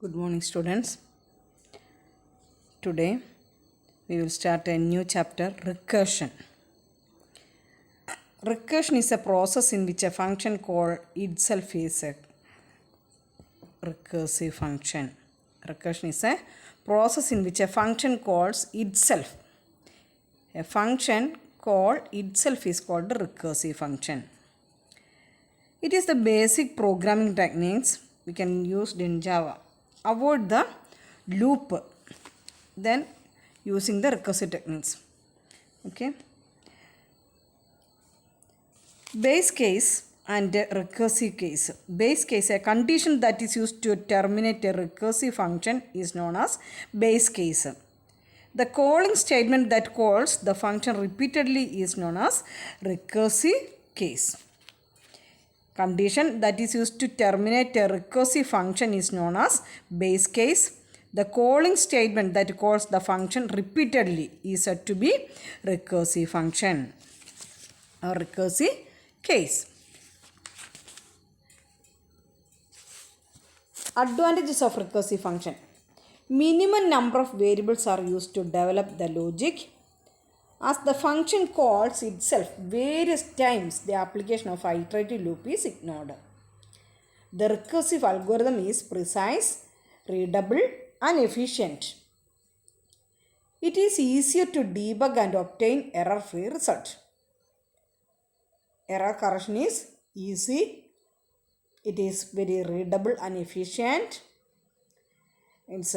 Good morning, students. Today we will start a new chapter, recursion. Recursion is a process in which a function called itself is a recursive function. Recursion is a process in which a function calls itself. A function called itself is called a recursive function. It is the basic programming techniques we can use in Java. Avoid the loop, then using the recursive techniques. Okay. Base case and recursive case. Base case, a condition that is used to terminate a recursive function, is known as base case. The calling statement that calls the function repeatedly is known as recursive case. Condition that is used to terminate a recursive function is known as base case. The calling statement that calls the function repeatedly is said to be recursive function or recursive case. Advantages of recursive function. Minimum number of variables are used to develop the logic. As the function calls itself various times, the application of iterative loop is ignored. The recursive algorithm is precise, readable, and efficient. It is easier to debug and obtain error-free result. Error correction is easy. It is very readable and efficient. It's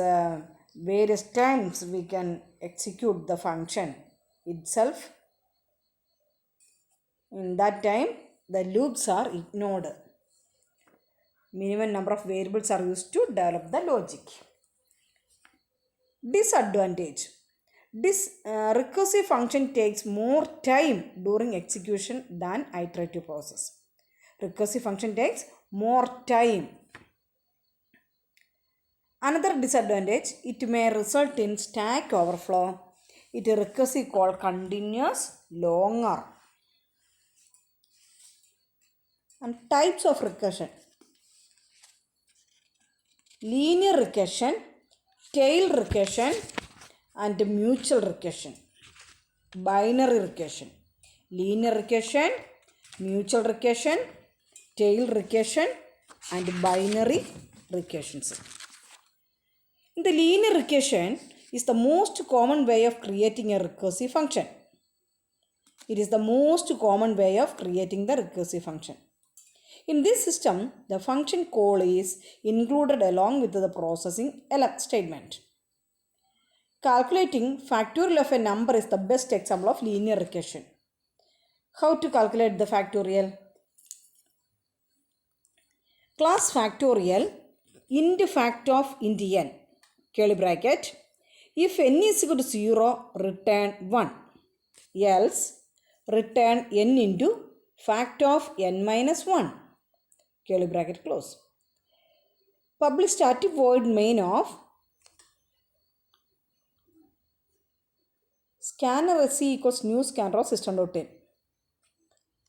various times we can execute the function itself. In that time, the loops are ignored. Minimum number of variables are used to develop the logic. Disadvantage. This recursive function takes more time during execution than iterative process. Recursive function takes more time. Another disadvantage, it may result in stack overflow. It is recursive call continuous longer. And types of recursion. Linear recursion, tail recursion, and mutual recursion. Binary recursion. Linear recursion, mutual recursion, tail recursion, and binary recursions. The linear recursion is the most common way of creating a recursive function. It is the most common way of creating the recursive function. In this system, the function call is included along with the processing elect statement. Calculating factorial of a number is the best example of linear recursion. How to calculate the factorial? Class factorial int fact of int n, curly bracket. If n is equal to 0, return 1. Else, return n into fact of n minus 1. Curly bracket close. Publish static void main of scanner sc equals new scanner of system.in.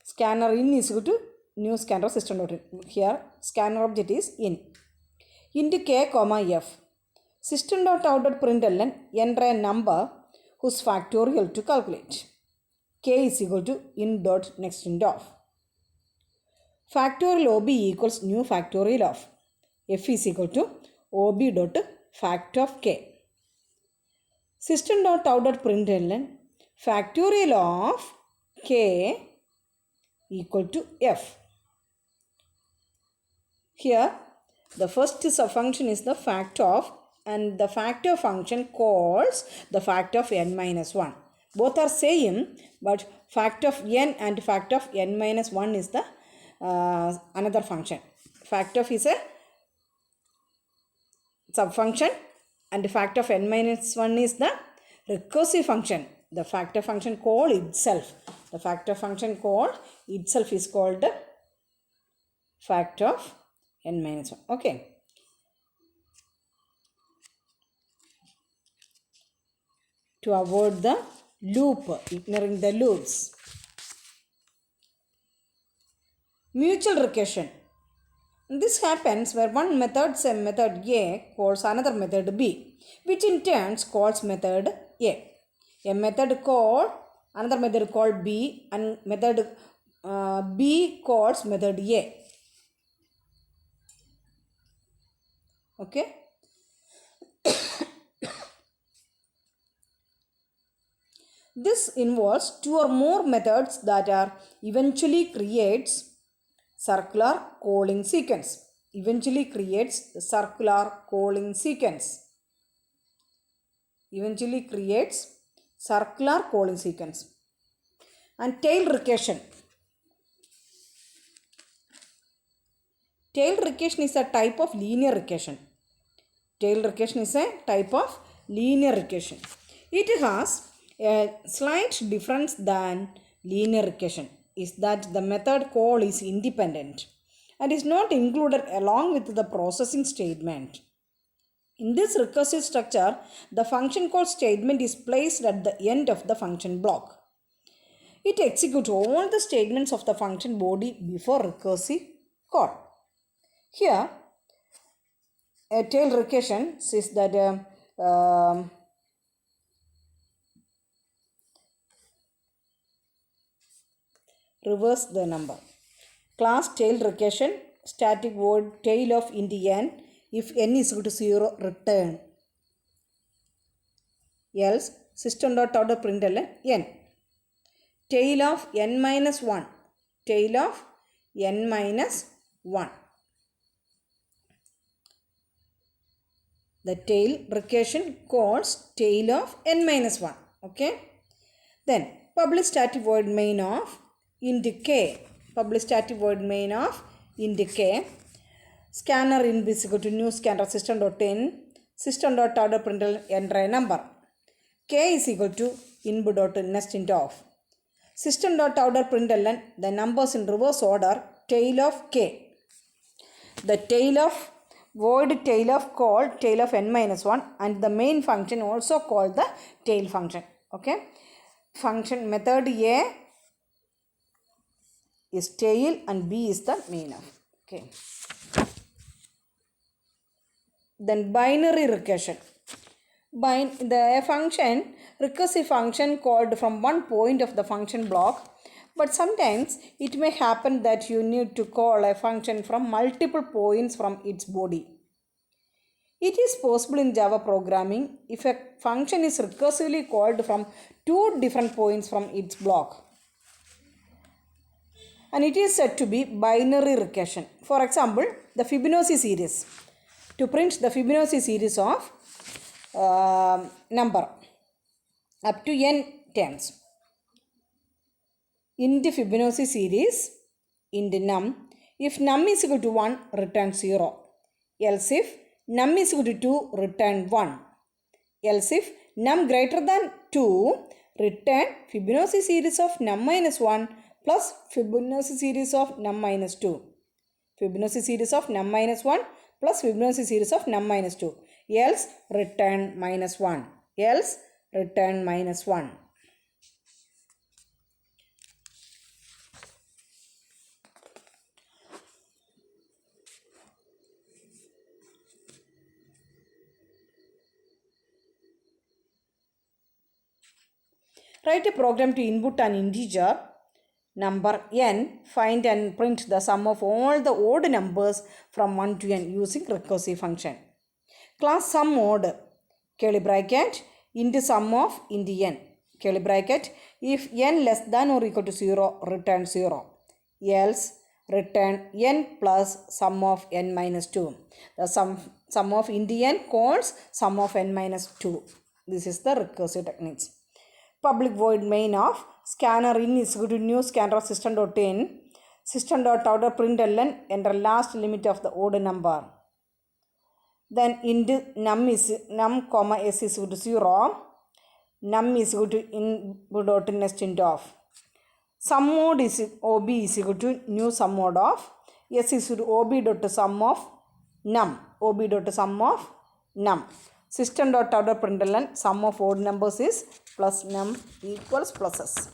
Scanner in is equal to new scanner of system.in. Here, scanner object is in. Int k comma f. System.out.println enter a number whose factorial to calculate. K is equal to int.nextInt of. Factorial ob equals new factorial of. F is equal to ob.fact of k. System.out.println factorial of k equal to f. Here the first subfunction is the fact of, and the factor function calls the fact of n minus 1. Both are same, but fact of n and fact of n minus 1 is the another function. Fact of is a subfunction and fact of n minus 1 is the recursive function. The factor function call itself. The factor function call itself is called the fact of n minus 1. Okay. To avoid the loop, ignoring the loops. Mutual recursion. This happens where one method, say method A, calls another method B, which in turn calls method A. A method call another method called B, and method B calls method A. Okay. This involves two or more methods that are eventually creates circular calling sequence. Eventually creates the circular calling sequence. Eventually creates circular calling sequence. And tail recursion. Tail recursion is a type of linear recursion. Tail recursion is a type of linear recursion. It has a slight difference than linear recursion is that the method call is independent and is not included along with the processing statement. In this recursive structure, the function call statement is placed at the end of the function block. It executes all the statements of the function body before recursive call. Here, a tail recursion says that reverse the number. Class tail recursion, static void tail of int n, if n is equal to 0, return. Else, system.out.println n. Tail of n minus 1. Tail of n minus 1. The tail recursion calls tail of n minus 1. Okay. Then public static void main of int k. Public static void main of int k. Scanner in is equal to new scanner system.in. System.out.println enter a number. K is equal to input.nest int of. System.out.println the numbers in reverse order tail of k. The tail of void tail of call tail of n minus 1 and the main function also called the tail function. Okay. Function method A is tail and B is the main of. Okay. Then binary recursion. The function, recursive function called from one point of the function block, but sometimes it may happen that you need to call a function from multiple points from its body. It is possible in Java programming if a function is recursively called from two different points from its block. And it is said to be binary recursion. For example, the Fibonacci series. To print the Fibonacci series of number up to n terms. In the Fibonacci series, in the num, if num is equal to 1, return 0. Else if num is equal to 2, return 1. Else if num greater than 2, return Fibonacci series of num minus 1 plus Fibonacci series of num minus 2. Fibonacci series of num minus 1 plus Fibonacci series of num minus 2. Else return minus 1. Else return minus 1. Write a program to input an integer number n, find and print the sum of all the odd numbers from 1 to n using recursive function. Class sum odd, curly bracket, into sum of int n, curly bracket, if n less than or equal to 0, return 0. Else return n plus sum of n minus 2. The sum of int n calls sum of n minus 2. This is the recursive techniques. Public void main of scanner in is equal to new scanner system.in. System.out.println enter last limit of the odd number. Then int num comma s is equal to 0. Num is equal to input.nest int of. Sum mode is ob is equal to new sum mode of s is equal to ob.sum of num. ob.sum of num. System.out.println sum of odd numbers is plus num equals pluses.